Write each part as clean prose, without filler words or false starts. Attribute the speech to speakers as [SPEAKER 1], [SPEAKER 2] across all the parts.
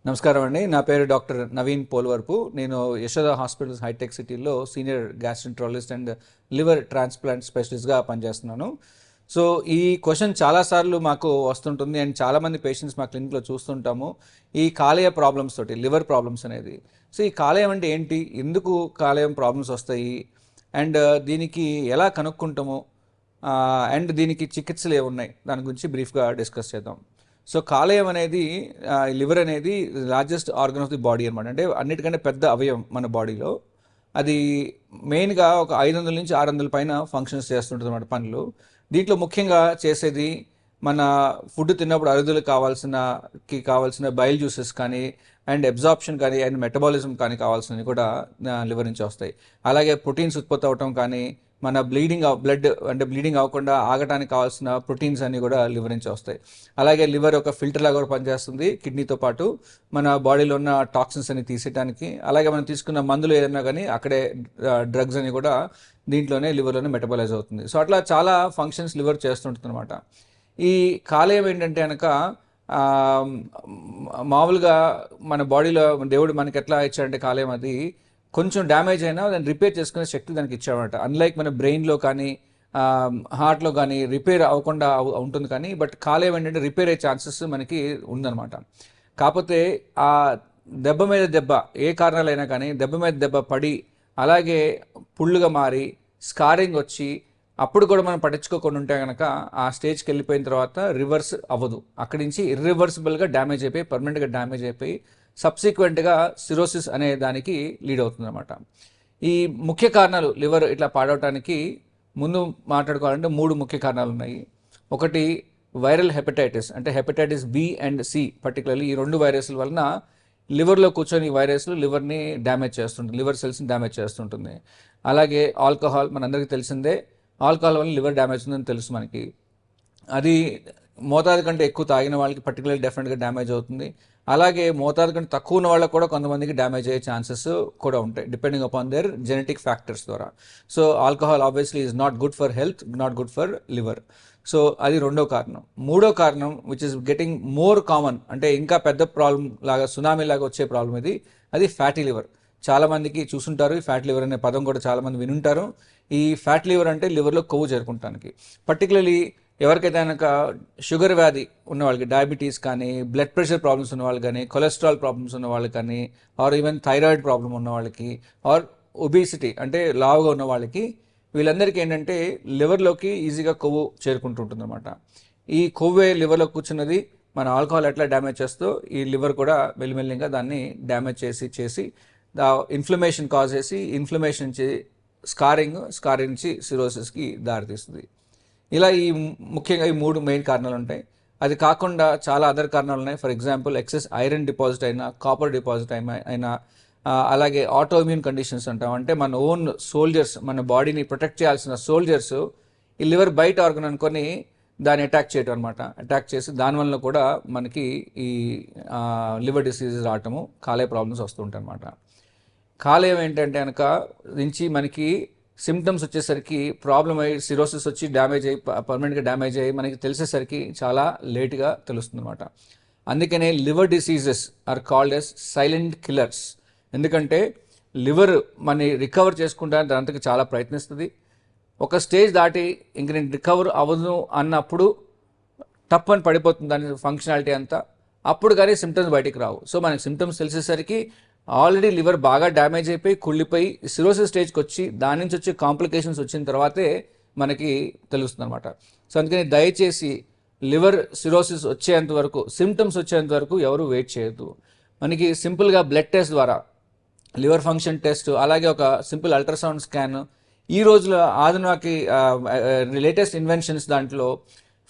[SPEAKER 1] నమస్కారం అండి. నా పేరు డాక్టర్ నవీన్ పోల్వరపు. నేను యశోద హాస్పిటల్స్ హైటెక్ సిటీలో senior gastroenterologist and liver transplant స్పెషలిస్ట్గా పనిచేస్తున్నాను. సో ఈ క్వశ్చన్ చాలాసార్లు మాకు వస్తుంటుంది అండ్ చాలామంది పేషెంట్స్ మా క్లినిక్లో చూస్తుంటాము. ఈ కాలేయ ప్రాబ్లమ్స్ తోటి, లివర్ ప్రాబ్లమ్స్ అనేది. సో ఈ కాలేయం అంటే ఏంటి, ఎందుకు కాలేయం ప్రాబ్లమ్స్ వస్తాయి, అండ్ దీనికి ఎలా కనుక్కుంటాము, అండ్ దీనికి చికిత్సలు ఏమున్నాయి, దాని గురించి బ్రీఫ్గా డిస్కస్ చేద్దాం. సో కాలేయం అనేది, లివర్ అనేది largest organ of the body అనమాట. అంటే అన్నిటికంటే పెద్ద అవయవం మన బాడీలో. అది మెయిన్గా ఒక 500 నుంచి 600 పైన ఫంక్షన్స్ చేస్తుంటుంది అన్నమాట, పనులు. దీంట్లో ముఖ్యంగా చేసేది మన ఫుడ్ తిన్నప్పుడు అరుగుదలకు కావాల్సిన బైల్ జ్యూసెస్ కానీ, అండ్ అబ్జార్ప్షన్ కానీ, అండ్ మెటబాలిజం కానీ కావాల్సినవి కూడా లివర్ నుంచి వస్తాయి. అలాగే ప్రోటీన్స్ ఉత్పత్తి అవటం కానీ, మన బ్లీడింగ్ అవ్వకుండా ఆగటానికి కావాల్సిన ప్రోటీన్స్ అన్నీ కూడా లివర్ నుంచి వస్తాయి. అలాగే లివర్ ఒక ఫిల్టర్ లాగా కూడా పనిచేస్తుంది కిడ్నీతో పాటు, మన బాడీలో ఉన్న టాక్సిన్స్ అని తీసేయడానికి. అలాగే మనం తీసుకున్న మందులు ఏదైనా కానీ అక్కడే డ్రగ్స్ అని కూడా దీంట్లోనే లివర్లోనే మెటబలైజ్ అవుతుంది. సో అట్లా చాలా ఫంక్షన్స్ లివర్ చేస్తుంటుంది అనమాట. ఈ కాలేయం ఏంటంటే కనుక మామూలుగా మన బాడీలో దేవుడు మనకి ఎట్లా ఇచ్చాడంటే కాలేయం అది కొంచెం డ్యామేజ్ అయినా దాన్ని రిపేర్ చేసుకునే శక్తి దానికి ఇచ్చాడనమాట. అన్లైక్ మన బ్రెయిన్లో కానీ హార్ట్లో కానీ రిపేర్ అవ్వకుండా ఉంటుంది, కానీ బట్ కాలేయం ఏంటంటే రిపేర్ అయ్యే ఛాన్సెస్ మనకి ఉందన్నమాట. కాకపోతే ఆ దెబ్బ మీద దెబ్బ, ఏ కారణాలైనా కానీ దెబ్బ మీద దెబ్బ పడి అలాగే పుళ్ళుగా మారి స్కారింగ్ వచ్చి అప్పుడు కూడా మనం పట్టించుకోకుండా ఉంటే కనుక ఆ స్టేజ్కి వెళ్ళిపోయిన తర్వాత రివర్స్ అవ్వదు. అక్కడి నుంచి ఇర్రివర్సిబుల్గా డ్యామేజ్ అయిపోయి, పర్మనెంట్గా డ్యామేజ్ అయిపోయి సబ్సిక్వెంట్గా సిరోసిస్ అనే దానికి లీడ్ అవుతుందన్నమాట. ఈ ముఖ్య కారణాలు లివర్ ఇట్లా పాడవటానికి ముందు మాట్లాడుకోవాలంటే 3 ముఖ్య కారణాలు ఉన్నాయి. ఒకటి వైరల్ హెపటైటిస్, అంటే hepatitis B and C particularly. ఈ 2 వైరస్ల వలన లివర్లో కూర్చొని ఈ వైరస్లు లివర్ని డ్యామేజ్ చేస్తుంటుంది, లివర్ సెల్స్ని డ్యామేజ్ చేస్తుంటుంది. అలాగే ఆల్కహాల్, మనందరికీ తెలిసిందే, ఆల్కహాల్ వల్ల లివర్ డ్యామేజ్ ఉందని తెలుసు మనకి. అది మోతాదు కంటే ఎక్కువ తాగిన వాళ్ళకి పర్టికులర్ డెఫినెట్గా డ్యామేజ్ అవుతుంది. అలాగే మోతాదు కంటే తక్కువ ఉన్న వాళ్ళకి కూడా కొంతమందికి డ్యామేజ్ అయ్యే ఛాన్సెస్ కూడా ఉంటాయి, depending upon their genetic factors ద్వారా. So alcohol obviously is not good for health, not good for liver. So అది 2వ కారణం. 3వ కారణం which is getting more common, అంటే ఇంకా పెద్ద ప్రాబ్లం లాగా, సునామీ లాగా వచ్చే ప్రాబ్లం ఇది, అది ఫ్యాటీ లివర్. చాలామందికి చూసుంటారు, ఈ ఫ్యాట్ లివర్ అనే పదం కూడా చాలామంది వినుంటారు. ఈ ఫ్యాట్ లివర్ అంటే లివర్లో కొవ్వు చేరుకుంటానికి. పర్టికులర్లీ ఎవరికైతే కనుక షుగర్ వ్యాధి ఉన్న వాళ్ళకి, డయాబెటీస్ కానీ, బ్లడ్ ప్రెషర్ ప్రాబ్లమ్స్ ఉన్న వాళ్ళు కానీ, కొలెస్ట్రాల్ ప్రాబ్లమ్స్ ఉన్న వాళ్ళు కానీ, ఆర్ ఈవెన్ థైరాయిడ్ ప్రాబ్లం ఉన్న వాళ్ళకి, ఆర్ ఒబిసిటీ అంటే లావుగా ఉన్న వాళ్ళకి, వీళ్ళందరికీ ఏంటంటే లివర్లోకి ఈజీగా కొవ్వు చేరుకుంటుంటుంది అనమాట. ఈ కొవ్వే లివర్లో కూర్చున్నది మన ఆల్కహాల్ ఎట్లా డ్యామేజ్ చేస్తో ఈ లివర్ కూడా మెల్లిమెల్లిగా దాన్ని డ్యామేజ్ చేసి ఇన్ఫ్లమేషన్ కాజ్ చేసి, ఇన్ఫ్లమేషన్ నుంచి స్కారింగ్ నుంచి సిరోసిస్కి దారితీస్తుంది. ఇలా ముఖ్యంగా ఈ 3 మెయిన్ కారణాలు ఉంటాయి. అది కాకుండా చాలా అదర్ కారణాలు ఉన్నాయి. For example excess iron deposit అయినా, కాపర్ డిపాజిట్ అయినా, అలాగే ఆటో ఇమ్యూన్ కండిషన్స్ అంటాం. అంటే మన ఓన్ సోల్జర్స్, మన బాడీని ప్రొటెక్ట్ చేయాల్సిన సోల్జర్స్ ఈ లివర్ బయట ఆర్గన్ అనుకొని దాన్ని అటాక్ చేయటం అనమాట. అటాక్ చేసి దానివల్ల కూడా మనకి ఈ లివర్ డిసీజెస్ రావటము, కాలేయ ప్రాబ్లమ్స్ వస్తుంటాయి అనమాట. కాలేయం ఏంటంటే కనుక నుంచి మనకి సిమ్టమ్స్ వచ్చేసరికి ప్రాబ్లం అయ్యి సిరోసిస్ వచ్చి డ్యామేజ్ అయ్యి, పర్మనెంట్గా డ్యామేజ్ అయ్యి మనకి తెలిసేసరికి చాలా లేట్గా తెలుస్తుంది అనమాట. అందుకనే liver diseases are called as silent killers. ఎందుకంటే లివర్ మన రికవర్ చేసుకుంటానికి దానికి చాలా ప్రయత్నిస్తుంది. ఒక స్టేజ్ దాటి ఇంక నేను రికవర్ అవ్వదు అన్నప్పుడు టప్పని పడిపోతుంది దాని ఫంక్షనాలిటీ అంతా. అప్పుడు కానీ సిమ్టమ్స్ బయటికి రావు. సో మనకి సిమ్టమ్స్ తెలిసేసరికి ఆల్రెడీ లివర్ బాగా డ్యామేజ్ అయిపోయి, కుళ్ళిపోయి సిరోసిస్ స్టేజ్కి వచ్చి, దాని నుంచి వచ్చే కాంప్లికేషన్స్ వచ్చిన తర్వాతే మనకి తెలుస్తుంది అనమాట. సో అందుకని దయచేసి లివర్ సిరోసిస్ వచ్చేంత వరకు, సిమ్టమ్స్ వచ్చేంత వరకు ఎవరు వెయిట్ చేయొద్దు. మనకి సింపుల్గా బ్లడ్ టెస్ట్ ద్వారా లివర్ ఫంక్షన్ టెస్ట్, అలాగే ఒక సింపుల్ అల్ట్రాసౌండ్ స్కాన్, ఈ రోజులో ఆధునాకి లేటెస్ట్ ఇన్వెన్షన్స్ దాంట్లో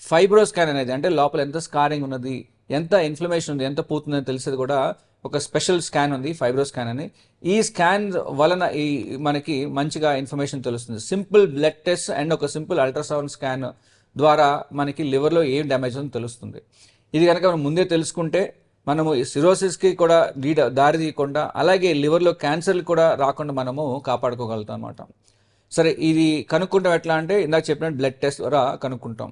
[SPEAKER 1] ఫైబ్రో స్కాన్ అనేది, అంటే లోపల ఎంత స్కారింగ్ ఉన్నది, ఎంత ఇన్ఫ్లమేషన్ ఉంది, ఎంత పూతుందని తెలిసేది కూడా ఒక స్పెషల్ స్కాన్ ఉంది, ఫైబ్రో స్కాన్ అని. ఈ స్కాన్ వలన మనకి మంచిగా ఇన్ఫర్మేషన్ తెలుస్తుంది. సింపుల్ బ్లడ్ టెస్ట్ అండ్ ఒక సింపుల్ అల్ట్రాసౌండ్ స్కాన్ ద్వారా మనకి లివర్లో ఏం డ్యామేజ్ ఉందో తెలుస్తుంది. ఇది కనుక మనం ముందే తెలుసుకుంటే మనము సిరోసిస్కి కూడా దారి తీయకుండా, అలాగే లివర్లో క్యాన్సర్లు కూడా రాకుండా మనము కాపాడుకోగలుగుతాం అన్నమాట. సరే, ఇది కనుక్కుంటాం ఎట్లా అంటే ఇందాక చెప్పినట్టు బ్లడ్ టెస్ట్ ద్వారా కనుక్కుంటాం.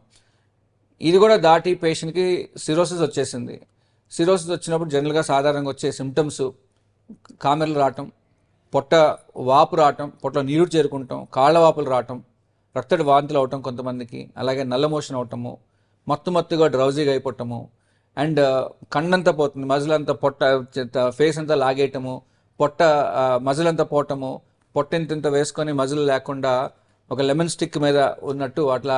[SPEAKER 1] ఇది కూడా దాటి పేషెంట్కి సిరోసిస్ వచ్చేసింది, సిరోసిస్ వచ్చినప్పుడు జనరల్గా సాధారణంగా వచ్చే సిమ్టమ్స్ కామెర్లు రావటం, పొట్ట వాపు రావటం, పొట్టలో నీరు చేరుకుంటాం, కాళ్ళ వాపులు రావటం, రక్తడి వాంతులు అవటం కొంతమందికి, అలాగే నల్ల మోషన్ అవటము, మత్తుగా డ్రౌజీగా అయిపోవటము, అండ్ కన్నంతా పోతుంది, మజిల్ అంతా పొట్ట ఫేస్ అంతా లాగేయటము, పొట్ట మజిల్ అంతా పోవటము, పొట్ట ఇంత వేసుకొని మజిల్ లేకుండా ఒక లెమన్ స్టిక్ మీద ఉన్నట్టు అట్లా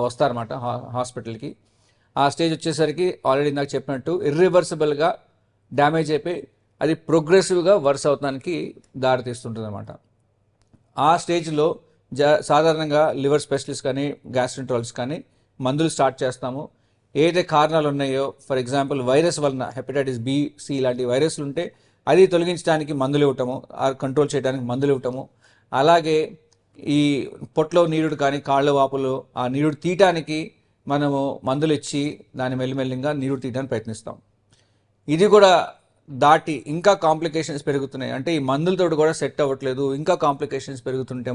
[SPEAKER 1] వస్తారన్నమాట హాస్పిటల్కి. ఆ స్టేజ్ వచ్చేసరికి ఆల్రెడీ నాకు చెప్పినట్టు ఇర్రివర్సిబుల్గా డ్యామేజ్ అయిపోయి అది ప్రోగ్రెసివ్గా వర్స్ అవడానికి దారితీస్తుంటుంది అనమాట. ఆ స్టేజ్లో సాధారణంగా లివర్ స్పెషలిస్ట్ కానీ గ్యాస్ట్రోంట్రాలజిస్ట్ కానీ మందులు స్టార్ట్ చేస్తాము. ఏదైతే కారణాలు ఉన్నాయో, ఫర్ ఎగ్జాంపుల్ వైరస్ వలన హెపటైటిస్ బి, సి లాంటి వైరస్లు ఉంటే అది తొలగించడానికి మందులు ఇవ్వటము, కంట్రోల్ చేయడానికి మందులు ఇవ్వటము, అలాగే ఈ పొట్టలో నీరుడు కానీ కాళ్ళ వాపులు ఆ నీరుడు తీయటానికి మనము మందులు ఇచ్చి దాన్ని మెల్లిమెల్లిగా నీరుడు తీయడానికి ప్రయత్నిస్తాం. ఇది కూడా దాటి ఇంకా కాంప్లికేషన్స్ పెరుగుతున్నాయి, అంటే ఈ మందులతో కూడా సెట్ అవ్వట్లేదు, ఇంకా కాంప్లికేషన్స్ పెరుగుతుంటే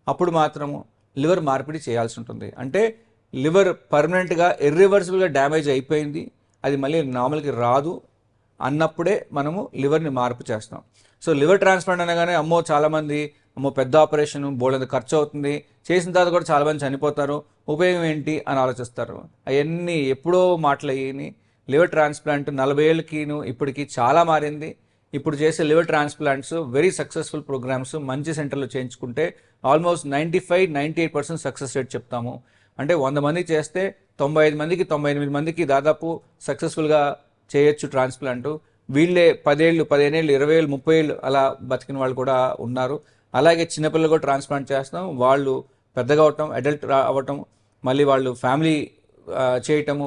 [SPEAKER 1] అప్పుడు మాత్రము లివర్ మార్పిడి చేయాల్సి ఉంటుంది. అంటే లివర్ పర్మనెంట్గా ఇర్రివర్సిబుల్గా డ్యామేజ్ అయిపోయింది, అది మళ్ళీ నార్మల్కి రాదు అన్నప్పుడే మనము లివర్ని మార్పు చేస్తాం. సో లివర్ ట్రాన్స్ప్లాంట్ అనగానే చాలామంది పెద్ద ఆపరేషన్, బోల్డంత ఖర్చు అవుతుంది, చేసిన తర్వాత కూడా చాలామంది చనిపోతారు, ఉపయోగం ఏంటి అని ఆలోచిస్తారు. అవన్నీ ఎప్పుడో మాటలయ్యి లివర్ ట్రాన్స్ప్లాంట్ 40 ఏళ్ళకి ఇప్పటికి చాలా మారింది. ఇప్పుడు చేసే liver transplants very successful programmes, మంచి సెంటర్లో చేయించుకుంటే ఆల్మోస్ట్ 95-98% సక్సెస్ రేట్ చెప్తాము. అంటే 100 మంది చేస్తే 95 మందికి 98 మందికి దాదాపు సక్సెస్ఫుల్గా చేయొచ్చు ట్రాన్స్ప్లాంట్. వీళ్ళే 10 ఏళ్ళు, 15 ఏళ్ళు, 20 ఏళ్ళు, 30 ఏళ్ళు అలా బతికిన వాళ్ళు కూడా ఉన్నారు. అలాగే చిన్నపిల్లలు కూడా ట్రాన్స్ప్లాంట్ చేస్తాం, వాళ్ళు పెద్దగా అవటం, అడల్ట్ అవ్వటం, మళ్ళీ వాళ్ళు ఫ్యామిలీ చేయటము,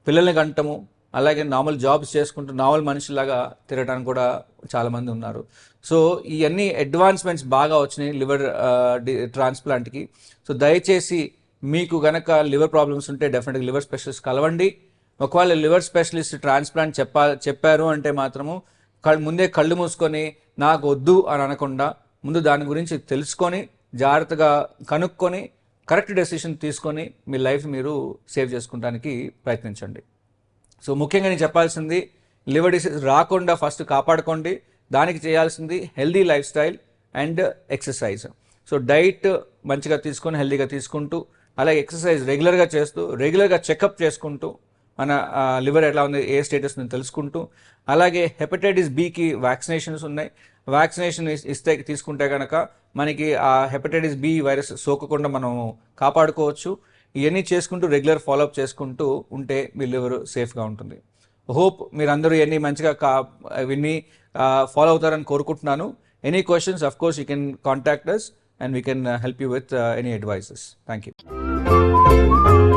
[SPEAKER 1] పిల్లల్ని కంటము, అలాగే నార్మల్ జాబ్స్ చేసుకుంటూ నార్మల్ మనిషిలాగా తిరగడానికి కూడా చాలామంది ఉన్నారు. సో ఇవన్నీ అడ్వాన్స్మెంట్స్ బాగా వచ్చినాయి లివర్ ట్రాన్స్ప్లాంట్కి. సో దయచేసి మీకు గనక లివర్ ప్రాబ్లమ్స్ ఉంటే డెఫినెట్గా లివర్ స్పెషలిస్ట్ కలవండి. ఒకవేళ లివర్ స్పెషలిస్ట్ ట్రాన్స్ప్లాంట్ చెప్పారు అంటే మాత్రము ముందే కళ్ళు మూసుకొని నాకు వద్దు అని అనకుండా ముందు దాని గురించి తెలుసుకొని జాగ్రత్తగా కనుక్కొని కరెక్ట్ డెసిషన్ తీసుకొని మీ లైఫ్ మీరు సేవ్ చేసుకోవడానికి ప్రయత్నించండి. సో ముఖ్యంగా నేను చెప్పాల్సింది, లివర్ డిసీజ్ రాకుండా ఫస్ట్ కాపాడుకోండి. దానికి చేయాల్సింది healthy life style and exercise. So diet మంచిగా తీసుకొని హెల్దీగా తీసుకుంటూ, అలాగే ఎక్సర్సైజ్ రెగ్యులర్గా చేస్తూ, రెగ్యులర్గా చెకప్ చేసుకుంటూ, మన లివర్ ఎలా ఉంది, ఏ స్టేటస్ ఉంది తెలుసుకుంటూ, అలాగే హెపటైటిస్ బికి వ్యాక్సినేషన్స్ ఉన్నాయి. వ్యాక్సినేషన్ తీసుకుంటే కనుక మనకి ఆ హెపటైటిస్ బి వైరస్ సోకకుండా మనం కాపాడుకోవచ్చు. ఇవన్నీ చేసుకుంటూ రెగ్యులర్ ఫాలోఅప్ చేసుకుంటూ ఉంటే మీ లివర్ సేఫ్గా ఉంటుంది. హోప్ మీరందరూ ఇవన్నీ మంచిగా విన్ని ఫాలో అవుతారని కోరుకుంటున్నాను. Any questions, of course you can contact us and we can help you with any advices. Thank you.